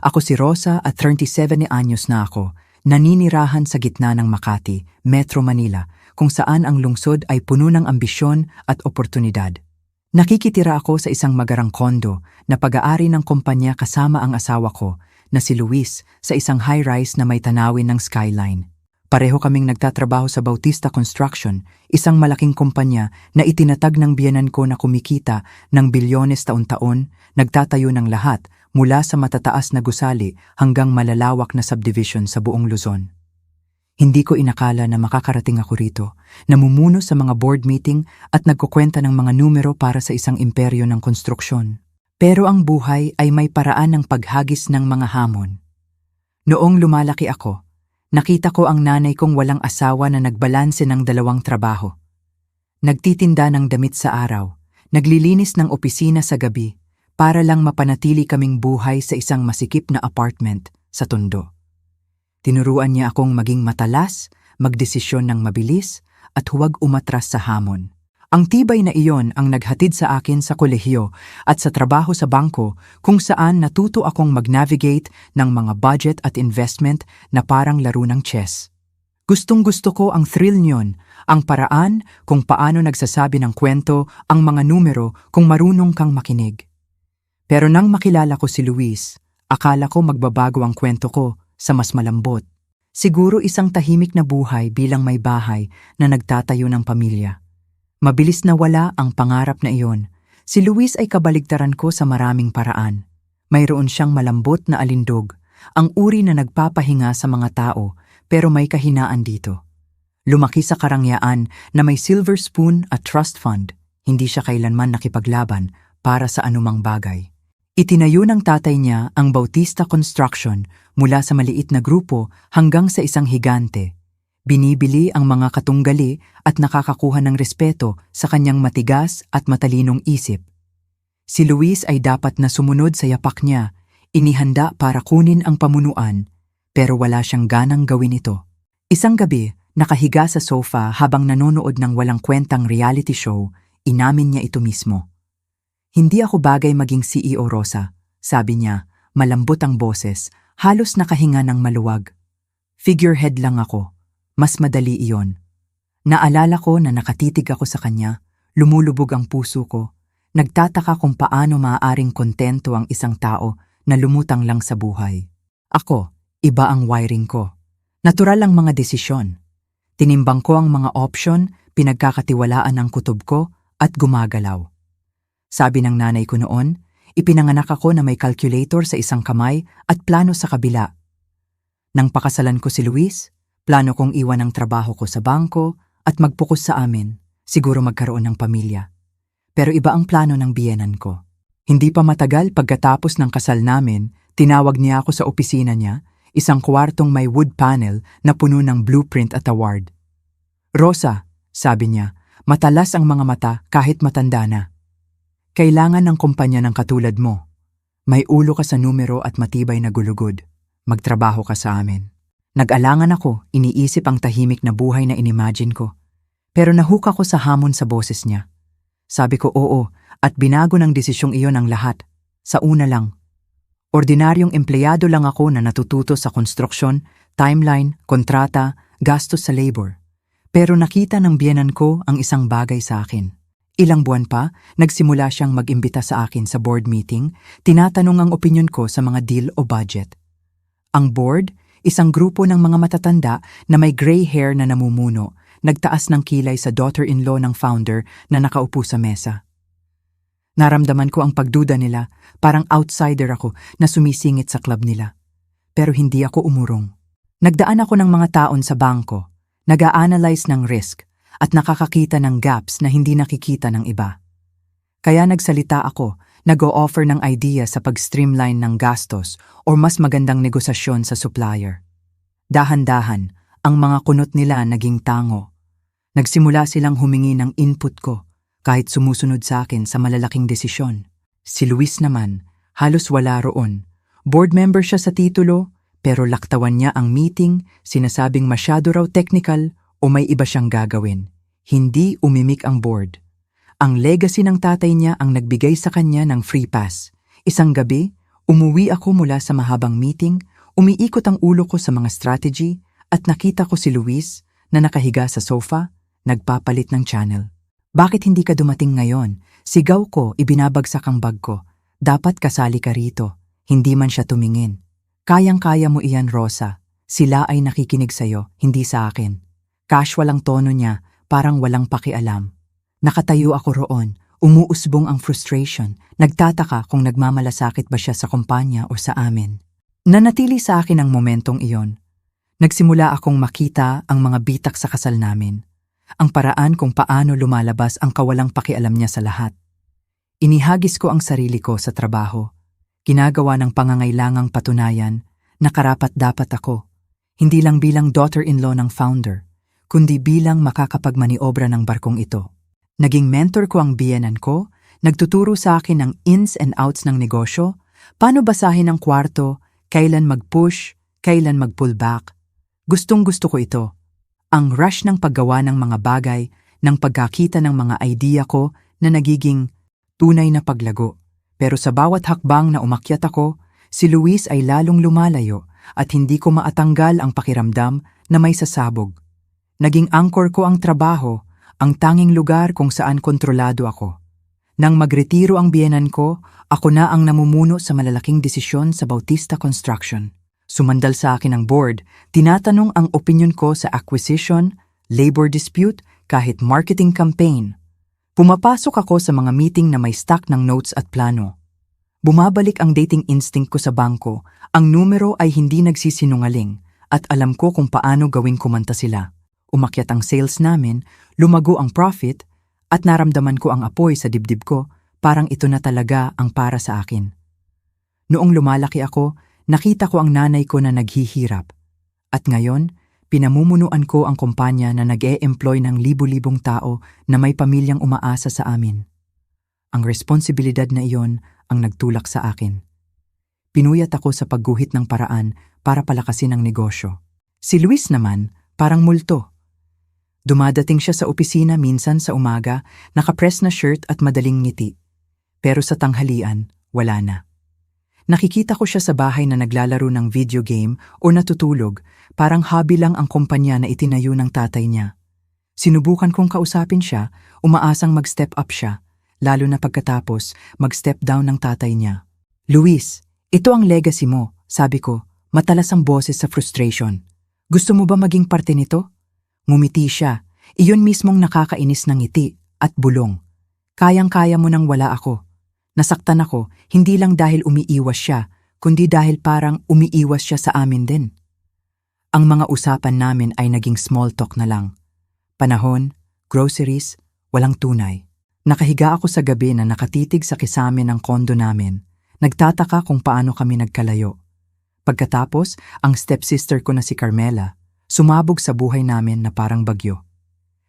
Ako si Rosa at 37 anyos na ako, naninirahan sa gitna ng Makati, Metro Manila, kung saan ang lungsod ay puno ng ambisyon at oportunidad. Nakikitira ako sa isang magarang kondo na pag-aari ng kumpanya kasama ang asawa ko na si Luis sa isang high-rise na may tanawin ng skyline. Pareho kaming nagtatrabaho sa Bautista Construction, isang malaking kumpanya na itinatag ng biyenan ko na kumikita ng bilyones taon-taon, nagtatayo ng lahat mula sa matataas na gusali hanggang malalawak na subdivision sa buong Luzon. Hindi ko inakala na makakarating ako rito, namumuno sa mga board meeting at nagkukwenta ng mga numero para sa isang imperyo ng konstruksyon. Pero ang buhay ay may paraan ng paghagis ng mga hamon. Noong lumalaki ako, nakita ko ang nanay kong walang asawa na nagbalanse ng 2 trabaho. Nagtitinda ng damit sa araw, naglilinis ng opisina sa gabi, para lang mapanatili kaming buhay sa isang masikip na apartment sa Tondo. Tinuruan niya akong maging matalas, magdesisyon ng mabilis, at huwag umatras sa hamon. Ang tibay na iyon ang naghatid sa akin sa kolehiyo at sa trabaho sa bangko kung saan natuto akong mag-navigate ng mga budget at investment na parang laro ng chess. Gustong-gusto ko ang thrill niyon, ang paraan kung paano nagsasabi ng kwento ang mga numero kung marunong kang makinig. Pero nang makilala ko si Luis, akala ko magbabago ang kwento ko sa mas malambot. Siguro isang tahimik na buhay bilang may bahay na nagtatayo ng pamilya. Mabilis na wala ang pangarap na iyon. Si Luis ay kabaligtaran ko sa maraming paraan. Mayroon siyang malambot na alindog, ang uri na nagpapahinga sa mga tao pero may kahinaan dito. Lumaki sa karangyaan na may silver spoon at trust fund. Hindi siya kailanman nakipaglaban para sa anumang bagay. Itinayo ng tatay niya ang Bautista Construction mula sa maliit na grupo hanggang sa isang higante. Binibili ang mga katunggali at nakakakuha ng respeto sa kanyang matigas at matalinong isip. Si Luis ay dapat na sumunod sa yapak niya, inihanda para kunin ang pamunuan, pero wala siyang ganang gawin ito. Isang gabi, nakahiga sa sofa habang nanonood ng walang kwentang reality show, inamin niya ito mismo. Hindi ako bagay maging CEO, Rosa, sabi niya, malambot ang boses, halos nakahinga ng maluwag. Figurehead lang ako, mas madali iyon. Naalala ko na nakatitig ako sa kanya, lumulubog ang puso ko, nagtataka kung paano maaaring kontento ang isang tao na lumutang lang sa buhay. Ako, iba ang wiring ko. Natural ang mga desisyon. Tinimbang ko ang mga option, pinagkakatiwalaan ang kutob ko at gumagalaw. Sabi ng nanay ko noon, ipinanganak ako na may calculator sa isang kamay at plano sa kabila. Nang pakasalan ko si Luis, plano kong iwan ang trabaho ko sa bangko at magpokus sa amin, siguro magkaroon ng pamilya. Pero iba ang plano ng biyenan ko. Hindi pa matagal pagkatapos ng kasal namin, tinawag niya ako sa opisina niya, isang kwartong may wood panel na puno ng blueprint at award. Rosa, sabi niya, matalas ang mga mata kahit matanda na. Kailangan ng kumpanya ng katulad mo. May ulo ka sa numero at matibay na gulugod. Magtrabaho ka sa amin. Nag-alangan ako, iniisip ang tahimik na buhay na inimagine ko. Pero nahook ako sa hamon sa boses niya. Sabi ko oo, at binago ng desisyong iyon ang lahat. Sa una lang. Ordinaryong empleyado lang ako na natututo sa konstruksyon, timeline, kontrata, gastos sa labor. Pero nakita ng biyenan ko ang isang bagay sa akin. Ilang buwan pa, nagsimula siyang mag-imbita sa akin sa board meeting, tinatanong ang opinyon ko sa mga deal o budget. Ang board, isang grupo ng mga matatanda na may gray hair na namumuno, nagtaas ng kilay sa daughter-in-law ng founder na nakaupo sa mesa. Naramdaman ko ang pagduda nila, parang outsider ako na sumisingit sa club nila. Pero hindi ako umurong. Nagdaan ako ng mga taon sa bangko, nag-a-analyze ng risk, at nakakakita ng gaps na hindi nakikita ng iba. Kaya nagsalita ako, nag-o-offer ng idea sa pag-streamline ng gastos o mas magandang negosasyon sa supplier. Dahan-dahan, ang mga kunot nila naging tango. Nagsimula silang humingi ng input ko, kahit sumusunod sa akin sa malalaking desisyon. Si Luis naman, halos wala roon. Board member siya sa titulo, pero laktawan niya ang meeting, sinasabing masyado raw technical, o may iba siyang gagawin. Hindi umimik ang board. Ang legacy ng tatay niya ang nagbigay sa kanya ng free pass. Isang gabi, Umuwi ako mula sa mahabang meeting, umiikot ang ulo ko sa mga strategy at nakita ko si Luis na nakahiga sa sofa, nagpapalit ng channel. Bakit hindi ka dumating ngayon? Sigaw ko, ibinabagsak ang bag ko. Dapat kasali ka rito. Hindi man siya tumingin. Kayang-kaya mo iyan, Rosa. Sila ay nakikinig sa'yo, hindi sa akin. Casual ang tono niya, parang walang pakialam. Nakatayo ako roon, umuusbong ang frustration. Nagtataka kung nagmamalasakit ba siya sa kumpanya o sa amin. Nanatili sa akin ang momentong iyon. Nagsimula akong makita ang mga bitak sa kasal namin. Ang paraan kung paano lumalabas ang kawalang pakialam niya sa lahat. Inihagis ko ang sarili ko sa trabaho. Ginagawa ng pangangailangang patunayan na karapat-dapat ako. Hindi lang bilang daughter-in-law ng founder, kundi bilang makakapagmaniobra ng barkong ito. Naging mentor ko ang biyenan ko, nagtuturo sa akin ng ins and outs ng negosyo, paano basahin ang kwarto, kailan mag-push, kailan mag-pull back. Gustong-gusto ko ito. Ang rush ng paggawa ng mga bagay, ng pagkakita ng mga idea ko na nagiging tunay na paglago. Pero sa bawat hakbang na umakyat ako, si Luis ay lalong lumalayo at hindi ko maatanggal ang pakiramdam na may sasabog. Naging anchor ko ang trabaho, ang tanging lugar kung saan kontrolado ako. Nang magretiro ang biyenan ko, ako na ang namumuno sa malalaking desisyon sa Bautista Construction. Sumandal sa akin ang board, tinatanong ang opinion ko sa acquisition, labor dispute, kahit marketing campaign. Pumapasok ako sa mga meeting na may stack ng notes at plano. Bumabalik ang dating instinct ko sa bangko, ang numero ay hindi nagsisinungaling at alam ko kung paano gawing kumanta sila. Umakyat ang sales namin, lumago ang profit, at naramdaman ko ang apoy sa dibdib ko, parang ito na talaga ang para sa akin. Noong lumalaki ako, nakita ko ang nanay ko na naghihirap. At ngayon, pinamumunuan ko ang kumpanya na nag-e-employ ng libu-libong tao na may pamilyang umaasa sa amin. Ang responsibilidad na iyon ang nagtulak sa akin. Pinuyat ako sa pagguhit ng paraan para palakasin ang negosyo. Si Luis naman, parang multo. Dumadating siya sa opisina minsan sa umaga, nakapress na shirt at madaling ngiti. Pero sa tanghalian, wala na. Nakikita ko siya sa bahay na naglalaro ng video game o natutulog, parang hobby lang ang kumpanya na itinayo ng tatay niya. Sinubukan kong kausapin siya, umaasang mag-step up siya, lalo na pagkatapos mag-step down ng tatay niya. Luis, ito ang legacy mo, sabi ko, matalas ang boses sa frustration. Gusto mo ba maging parte nito? Ngumiti siya, iyon mismong nakakainis ng ngiti at bulong. Kayang-kaya mo nang wala ako. Nasaktan ako, hindi lang dahil umiiwas siya, kundi dahil parang umiiwas siya sa amin din. Ang mga usapan namin ay naging small talk na lang. Panahon, groceries, walang tunay. Nakahiga ako sa gabi na nakatitig sa kisame ng kondo namin. Nagtataka kung paano kami nagkalayo. Pagkatapos, ang stepsister ko na si Carmela, sumabog sa buhay namin na parang bagyo.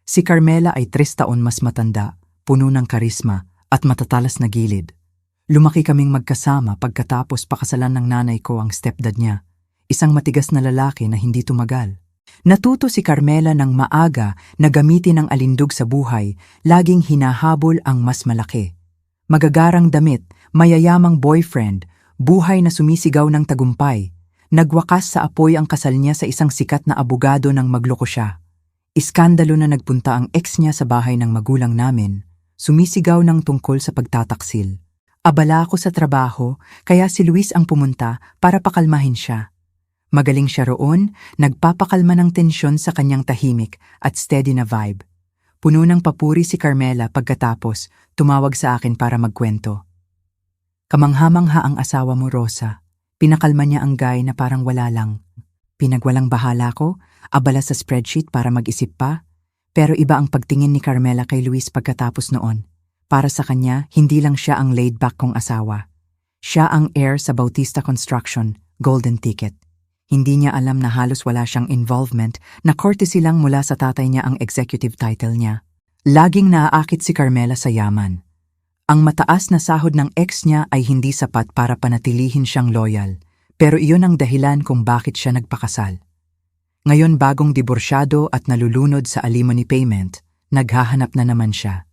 Si Carmela ay 3 taon mas matanda, puno ng karisma at matatalas na gilid. Lumaki kaming magkasama pagkatapos pakasalan ng nanay ko ang stepdad niya, isang matigas na lalaki na hindi tumagal. Natuto si Carmela ng maaga na gamitin ang alindog sa buhay, laging hinahabol ang mas malaki. Magagarang damit, mayayamang boyfriend, buhay na sumisigaw ng tagumpay. Nagwakas sa apoy ang kasal niya sa isang sikat na abogado nang magloko siya. Iskandalo na nagpunta ang ex niya sa bahay ng magulang namin, sumisigaw ng tungkol sa pagtataksil. Abala ako sa trabaho, kaya si Luis ang pumunta para pakalmahin siya. Magaling siya roon, nagpapakalma ng tensyon sa kanyang tahimik at steady na vibe. Puno ng papuri si Carmela pagkatapos, tumawag sa akin para magkwento. Kamangha-mangha ang asawa mo, Rosa. Pinakalma niya ang guy na parang wala lang. Pinagwalang bahala ko, abala sa spreadsheet para mag-isip pa. Pero iba ang pagtingin ni Carmela kay Luis pagkatapos noon. Para sa kanya, hindi lang siya ang laid-back kong asawa. Siya ang heir sa Bautista Construction, golden ticket. Hindi niya alam na halos wala siyang involvement, na courtesy lang mula sa tatay niya ang executive title niya. Laging naaakit si Carmela sa yaman. Ang mataas na sahod ng ex niya ay hindi sapat para panatilihin siyang loyal, pero iyon ang dahilan kung bakit siya nagpakasal. Ngayon bagong diborsyado at nalulunod sa alimony payment, naghahanap na naman siya.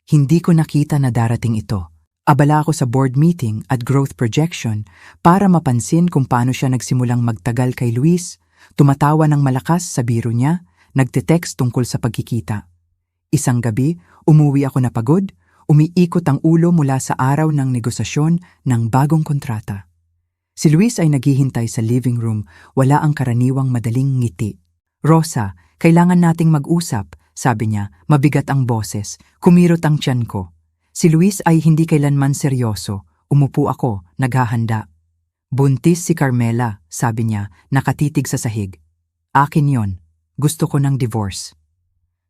Hindi ko nakita na darating ito. Abala ako sa board meeting at growth projection para mapansin kung paano siya nagsimulang magtagal kay Luis, tumatawa ng malakas sa biro niya, nagte-text tungkol sa pagkikita. Isang gabi, umuwi ako na pagod, umiikot ang ulo mula sa araw ng negosasyon ng bagong kontrata. Si Luis ay naghihintay sa living room, wala ang karaniwang madaling ngiti. "Rosa, kailangan nating mag-usap," sabi niya, mabigat ang boses, kumirot ang tiyan ko. Si Luis ay hindi kailanman seryoso, umupo ako, naghahanda. "Buntis si Carmela," sabi niya, nakatitig sa sahig. "Akin yon, gusto ko ng divorce."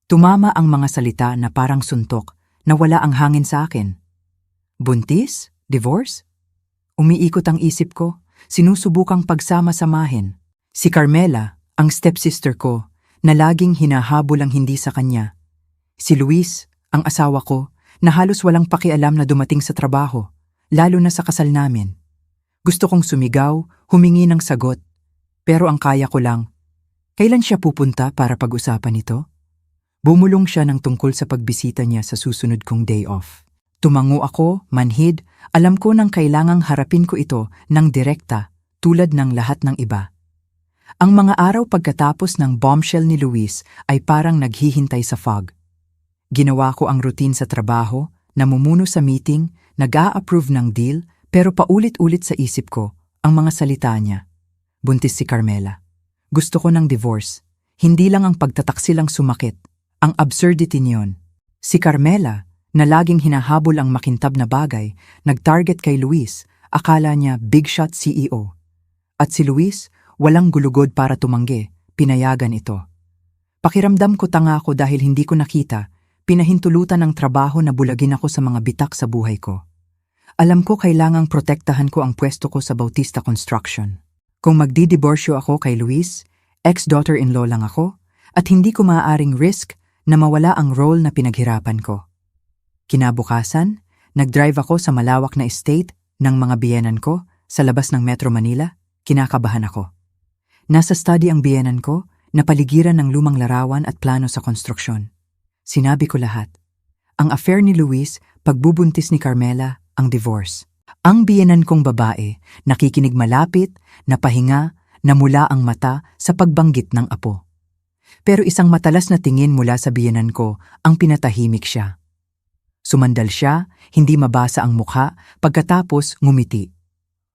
Tumama ang mga salita na parang suntok, na wala ang hangin sa akin. Buntis? Divorce? Umiikot ang isip ko, sinusubukang pagsama-samahin. Si Carmela, ang stepsister ko, na laging hinahabol ang hindi sa kanya. Si Luis, ang asawa ko, na halos walang pakialam na dumating sa trabaho, lalo na sa kasal namin. Gusto kong sumigaw, humingi ng sagot, pero ang kaya ko lang, kailan siya pupunta para pag-usapan ito? Bumulong siya ng tungkol sa pagbisita niya sa susunod kong day off. Tumango ako, manhid, alam ko nang kailangang harapin ko ito ng direkta, tulad ng lahat ng iba. Ang mga araw pagkatapos ng bombshell ni Luis ay parang naghihintay sa fog. Ginawa ko ang routine sa trabaho, namumuno sa meeting, nag-a-approve ng deal, pero paulit-ulit sa isip ko ang mga salita niya. Buntis si Carmela. Gusto ko ng divorce. Hindi lang ang pagtataksil ang sumakit, ang absurdity niyon. Si Carmela, na laging hinahabol ang makintab na bagay, nag-target kay Luis, akala niya big shot CEO. At si Luis, walang gulugod para tumanggi, pinayagan ito. Pakiramdam ko tanga ako dahil hindi ko nakita, pinahintulutan ng trabaho na bulagin ako sa mga bitak sa buhay ko. Alam ko kailangang protektahan ko ang pwesto ko sa Bautista Construction. Kung magdidiborsyo ako kay Luis, ex-daughter-in-law lang ako, at hindi ko maaaring risk na mawala ang role na pinaghirapan ko. Kinabukasan, nag-drive ako sa malawak na estate ng mga biyenan ko sa labas ng Metro Manila, kinakabahan ako. Nasa study ang biyenan ko, napaligiran ng lumang larawan at plano sa konstruksyon. Sinabi ko lahat. Ang affair ni Luis, pagbubuntis ni Carmela, ang divorce. Ang biyenan kong babae, nakikinig malapit, napahinga, namula ang mata sa pagbanggit ng apo. Pero isang matalas na tingin mula sa biyenan ko ang pinatahimik siya. Sumandal siya, hindi mabasa ang mukha, pagkatapos ngumiti.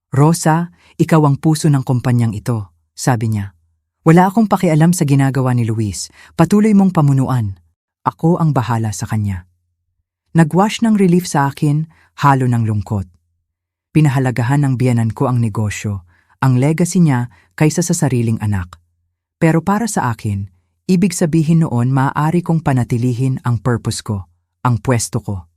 "Rosa, ikaw ang puso ng kumpanyang ito," sabi niya. "Wala akong pakialam sa ginagawa ni Luis, patuloy mong pamunuan. Ako ang bahala sa kanya." Nagwash ng relief sa akin, halo ng lungkot. Pinahalagahan ng biyenan ko ang negosyo, ang legacy niya kaysa sa sariling anak. Pero para sa akin, ibig sabihin noon maaari kong panatilihin ang purpose ko, ang pwesto ko.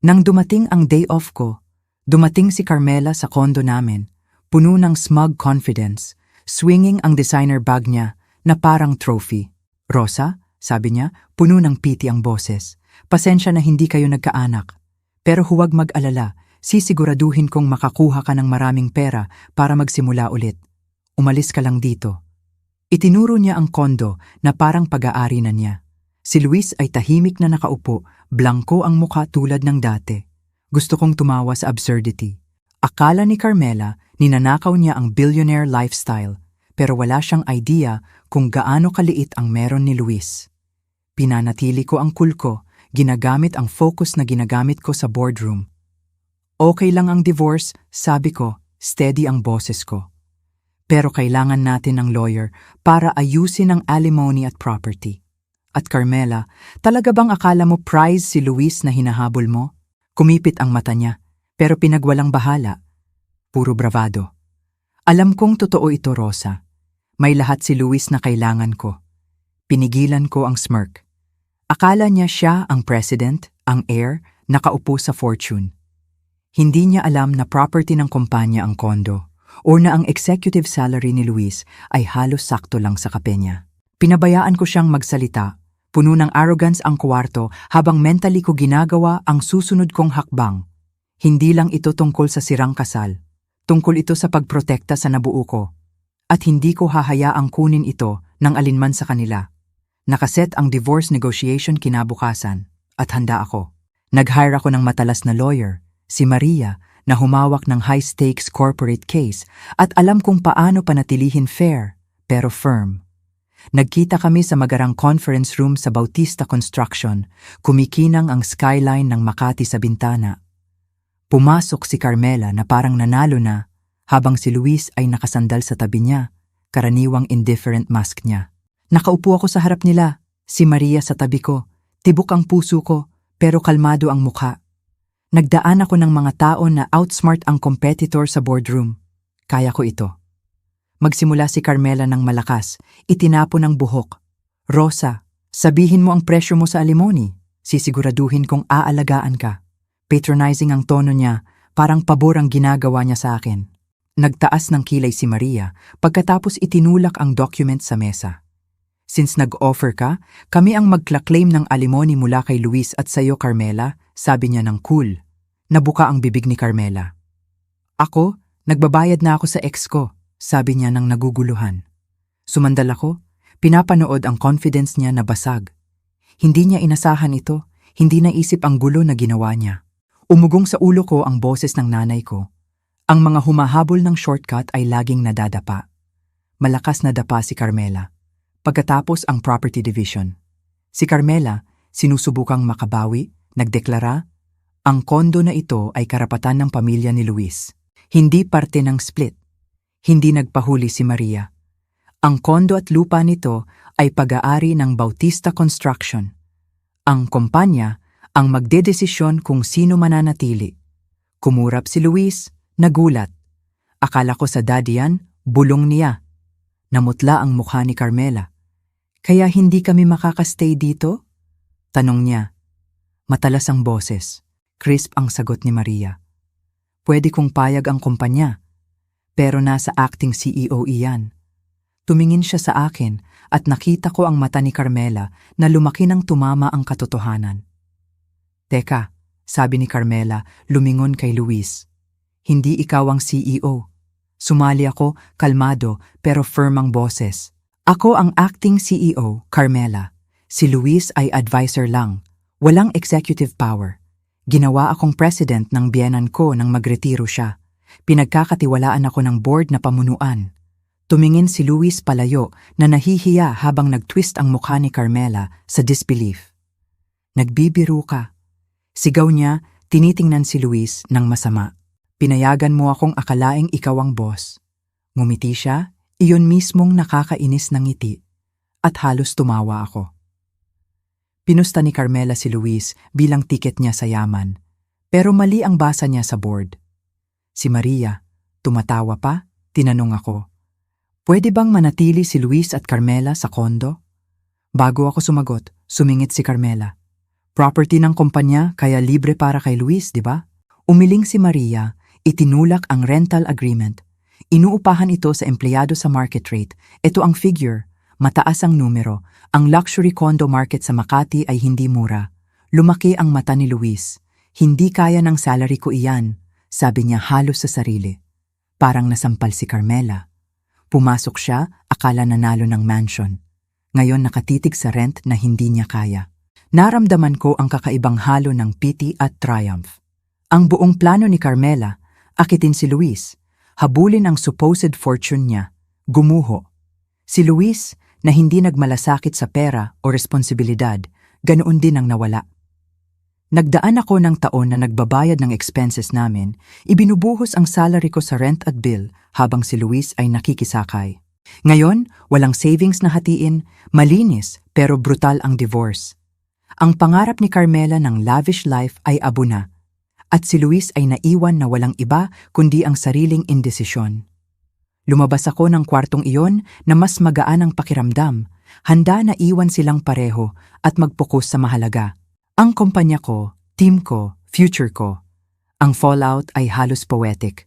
Nang dumating ang day off ko, dumating si Carmela sa kondo namin, puno ng smug confidence, swinging ang designer bag niya na parang trophy. "Rosa," sabi niya, puno ng piti ang boses. "Pasensya na hindi kayo nagkaanak. Pero huwag mag-alala, sisiguraduhin kong makakuha ka ng maraming pera para magsimula ulit. Umalis ka lang dito." Itinuro niya ang kondo na parang pag-aari na niya. Si Luis ay tahimik na nakaupo, blangko ang mukha tulad ng dati. Gusto kong tumawa sa absurdity. Akala ni Carmela, ninanakaw niya ang billionaire lifestyle, pero wala siyang idea kung gaano kaliit ang meron ni Luis. Pinanatili ko ang cool ko, ginagamit ang focus na ginagamit ko sa boardroom. "Okay lang ang divorce," sabi ko, steady ang boses ko. "Pero kailangan natin ng lawyer para ayusin ang alimony at property." At Carmela, talaga bang akala mo prize si Luis na hinahabol mo? Kumipit ang mata niya, pero pinagwalang bahala. Puro bravado. Alam kong totoo ito, Rosa. May lahat si Luis na kailangan ko. Pinigilan ko ang smirk. Akala niya siya ang president, ang heir, nakaupo sa fortune. Hindi niya alam na property ng kumpanya ang kondo, o na ang executive salary ni Luis ay halos sakto lang sa kape niya. Pinabayaan ko siyang magsalita, puno ng arrogance ang kwarto habang mentally ko ginagawa ang susunod kong hakbang. Hindi lang ito tungkol sa sirang kasal, tungkol ito sa pagprotekta sa nabuo ko. At hindi ko hahayaang kunin ito ng alinman sa kanila. Nakaset ang divorce negotiation kinabukasan at handa ako. Nag-hire ako ng matalas na lawyer, si Maria, na humawak ng high-stakes corporate case at alam kung paano panatilihin fair, pero firm. Nagkita kami sa magarang conference room sa Bautista Construction, kumikinang ang skyline ng Makati sa bintana. Pumasok si Carmela na parang nanalo na, habang si Luis ay nakasandal sa tabi niya, karaniwang indifferent mask niya. Nakaupo ako sa harap nila, si Maria sa tabi ko, tibok ang puso ko, pero kalmado ang mukha. Nagdaan ako ng mga tao na outsmart ang competitor sa boardroom. Kaya ko ito. Magsimula si Carmela ng malakas, itinapon ng buhok. Rosa, sabihin mo ang presyo mo sa alimony. Sisiguraduhin kong aalagaan ka. Patronizing ang tono niya, parang pabor ang ginagawa niya sa akin. Nagtaas ng kilay si Maria pagkatapos itinulak ang document sa mesa. Since nag-offer ka, kami ang magkla-claim ng alimony mula kay Luis at sayo, Carmela, sabi niya ng cool. Nabuka ang bibig ni Carmela. Ako, nagbabayad na ako sa ex ko, sabi niya ng naguguluhan. Sumandal ako, pinapanood ang confidence niya na basag. Hindi niya inasahan ito, hindi naisip ang gulo na ginawa niya. Umugong sa ulo ko ang boses ng nanay ko. Ang mga humahabol ng shortcut ay laging nadadapa. Malakas na dapa si Carmela. Pagkatapos ang property division. Si Carmela, sinusubukang makabawi, nagdeklara, ang kondo na ito ay karapatan ng pamilya ni Luis. Hindi parte ng split. Hindi nagpahuli si Maria. Ang kondo at lupa nito ay pag-aari ng Bautista Construction. Ang kumpanya ang magdedesisyon kung sino mananatili. Kumurap si Luis, nagulat. Akala ko sa daddy yan, bulong niya. Namutla ang mukha ni Carmela. Kaya hindi kami makakastay dito? Tanong niya. Matalas ang boses. Crisp ang sagot ni Maria. Pwede kong payag ang kumpanya, pero nasa acting CEO iyan. Tumingin siya sa akin at nakita ko ang mata ni Carmela na lumaki nang tumama ang katotohanan. Teka, sabi ni Carmela, lumingon kay Luis. Hindi ikaw ang CEO. Sumali ako, kalmado, pero firm ang boses. Ako ang acting CEO, Carmela. Si Luis ay advisor lang. Walang executive power. Ginawa akong president ng biyenan ko nang magretiro siya. Pinagkakatiwalaan ako ng board na pamunuan. Tumingin si Luis palayo na nahihiya habang nagtwist ang mukha ni Carmela sa disbelief. Nagbibiro ka. Sigaw niya, tinitingnan si Luis ng masama. Pinayagan mo akong akalaing ikaw ang boss. Ngumiti siya, iyon mismong nakakainis ng ngiti. At halos tumawa ako. Pinusta ni Carmela si Luis bilang tiket niya sa yaman. Pero mali ang basa niya sa board. Si Maria, tumatawa pa, tinanong ako. Pwede bang manatili si Luis at Carmela sa kondo? Bago ako sumagot, sumingit si Carmela. Property ng kumpanya kaya libre para kay Luis, di ba? Umiling si Maria, itinulak ang rental agreement. Inuupahan ito sa empleyado sa market rate. Ito ang figure. Mataas ang numero. Ang luxury condo market sa Makati ay hindi mura. Lumaki ang mata ni Luis. Hindi kaya ng salary ko iyan, sabi niya halos sa sarili. Parang nasampal si Carmela. Pumasok siya, akala nanalo ng mansion. Ngayon nakatitig sa rent na hindi niya kaya. Naramdaman ko ang kakaibang halo ng pity at triumph. Ang buong plano ni Carmela, akitin si Luis, habulin ang supposed fortune niya, gumuho. Si Luis, na hindi nagmalasakit sa pera o responsibilidad, ganoon din ang nawala. Nagdaan ako ng taon na nagbabayad ng expenses namin, ibinubuhos ang salary ko sa rent at bill habang si Luis ay nakikisakay. Ngayon, walang savings na hatiin, malinis pero brutal ang divorce. Ang pangarap ni Carmela ng lavish life ay abo na, at si Luis ay naiwan na walang iba kundi ang sariling indesisyon. Lumabas ako ng kwartong iyon na mas magaan ang pakiramdam, handa na iwan silang pareho at mag-focus sa mahalaga. Ang kumpanya ko, team ko, future ko. Ang fallout ay halos poetic.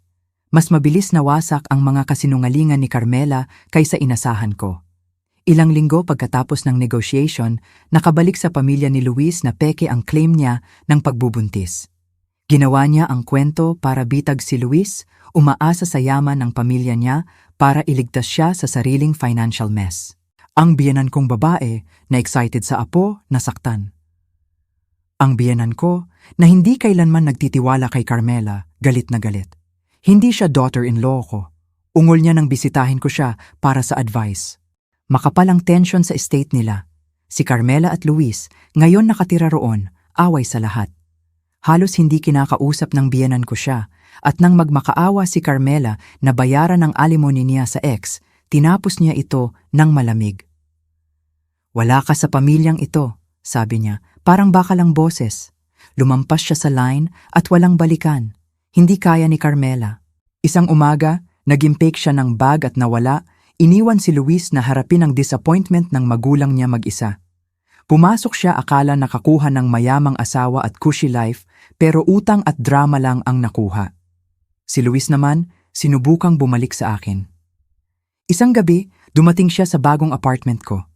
Mas mabilis nawasak ang mga kasinungalingan ni Carmela kaysa inasahan ko. Ilang linggo pagkatapos ng negotiation, nakabalik sa pamilya ni Luis na peke ang claim niya ng pagbubuntis. Ginawa niya ang kwento para bitag si Luis, umaasa sa yaman ng pamilya niya para iligtas siya sa sariling financial mess. Ang biyenan kong babae na excited sa apo, nasaktan. Ang biyenan ko, na hindi kailanman nagtitiwala kay Carmela, galit na galit. Hindi siya daughter-in-law ko. Ungol niya nang bisitahin ko siya para sa advice. Makapal ang tension sa estate nila. Si Carmela at Luis, ngayon nakatira roon, away sa lahat. Halos hindi kinakausap ng biyenan ko siya, at nang magmakaawa si Carmela na bayaran ang alimony niya sa ex, tinapos niya ito ng malamig. "Wala ka sa pamilyang ito," sabi niya, parang baka lang boses. Lumampas siya sa line at walang balikan. Hindi kaya ni Carmela. Isang umaga, nag-impake siya ng bag at nawala. Iniwan si Luis na harapin ang disappointment ng magulang niya mag-isa. Pumasok siya akala nakakuha ng mayamang asawa at cushy life, pero utang at drama lang ang nakuha. Si Luis naman, sinubukang bumalik sa akin. Isang gabi, dumating siya sa bagong apartment ko.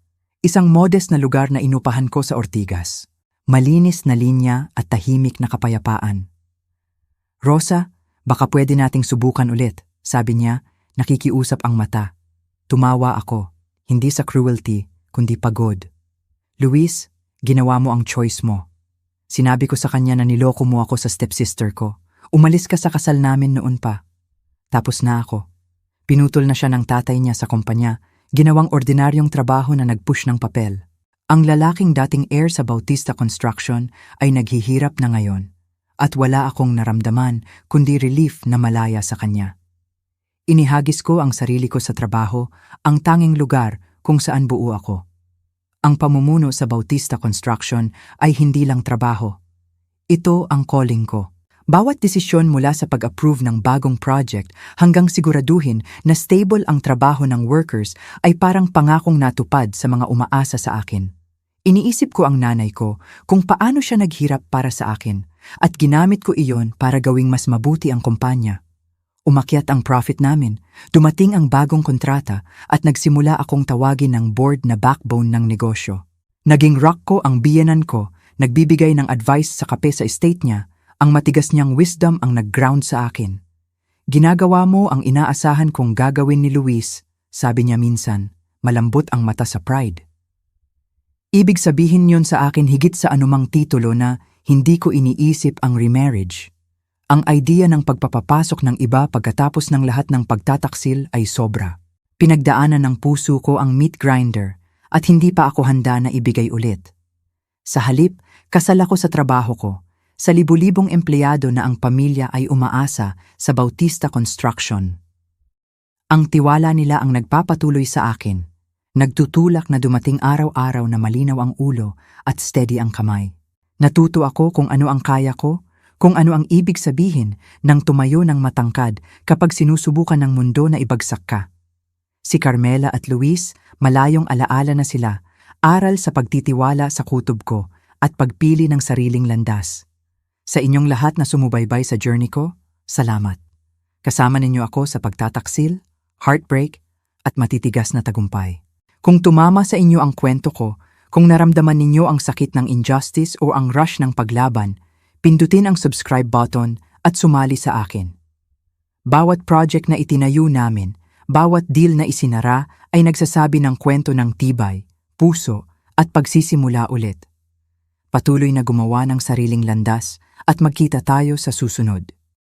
Isang modest na lugar na inupahan ko sa Ortigas. Malinis na linya at tahimik na kapayapaan. "Rosa, baka pwede nating subukan ulit," sabi niya, nakikiusap ang mata. Tumawa ako, hindi sa cruelty, kundi pagod. "Luis, ginawa mo ang choice mo. Sinabi ko sa kanya na niloko mo ako sa stepsister ko. Umalis ka sa kasal namin noon pa. Tapos na ako." Pinutol na siya ng tatay niya sa kumpanya, ginawang ordinaryong trabaho na nag-push ng papel. Ang lalaking dating heir sa Bautista Construction ay naghihirap na ngayon, at wala akong naramdaman kundi relief na malaya sa kanya. Inihagis ko ang sarili ko sa trabaho, ang tanging lugar kung saan buo ako. Ang pamumuno sa Bautista Construction ay hindi lang trabaho. Ito ang calling ko. Bawat desisyon mula sa pag-approve ng bagong project hanggang siguraduhin na stable ang trabaho ng workers ay parang pangakong natupad sa mga umaasa sa akin. Iniisip ko ang nanay ko kung paano siya naghirap para sa akin at ginamit ko iyon para gawing mas mabuti ang kumpanya. Umakyat ang profit namin, dumating ang bagong kontrata at nagsimula akong tawagin ng board na backbone ng negosyo. Naging rock ko ang biyenan ko, nagbibigay ng advice sa kape sa estate niya, ang matigas niyang wisdom ang nag-ground sa akin. "Ginagawa mo ang inaasahan kong gagawin ni Luis," sabi niya minsan, malambot ang mata sa pride. Ibig sabihin yun sa akin higit sa anumang titulo na hindi ko iniisip ang remarriage. Ang idea ng pagpapapasok ng iba pagkatapos ng lahat ng pagtataksil ay sobra. Pinagdaanan ng puso ko ang meat grinder at hindi pa ako handa na ibigay ulit. Sa halip, kasal ako sa trabaho ko, sa libu-libong empleyado na ang pamilya ay umaasa sa Bautista Construction. Ang tiwala nila ang nagpapatuloy sa akin. Nagtutulak na dumating araw-araw na malinaw ang ulo at steady ang kamay. Natuto ako kung ano ang kaya ko, kung ano ang ibig sabihin ng tumayo ng matangkad kapag sinusubukan ng mundo na ibagsak ka. Si Carmela at Luis, malayong alaala na sila, aral sa pagtitiwala sa kutob ko at pagpili ng sariling landas. Sa inyong lahat na sumubaybay sa journey ko, salamat. Kasama ninyo ako sa pagtataksil, heartbreak, at matitigas na tagumpay. Kung tumama sa inyo ang kwento ko, kung naramdaman ninyo ang sakit ng injustice o ang rush ng paglaban, pindutin ang subscribe button at sumali sa akin. Bawat project na itinayo namin, bawat deal na isinara ay nagsasabi ng kwento ng tibay, puso at pagsisimula ulit. Patuloy na gumawa ng sariling landas at magkita tayo sa susunod.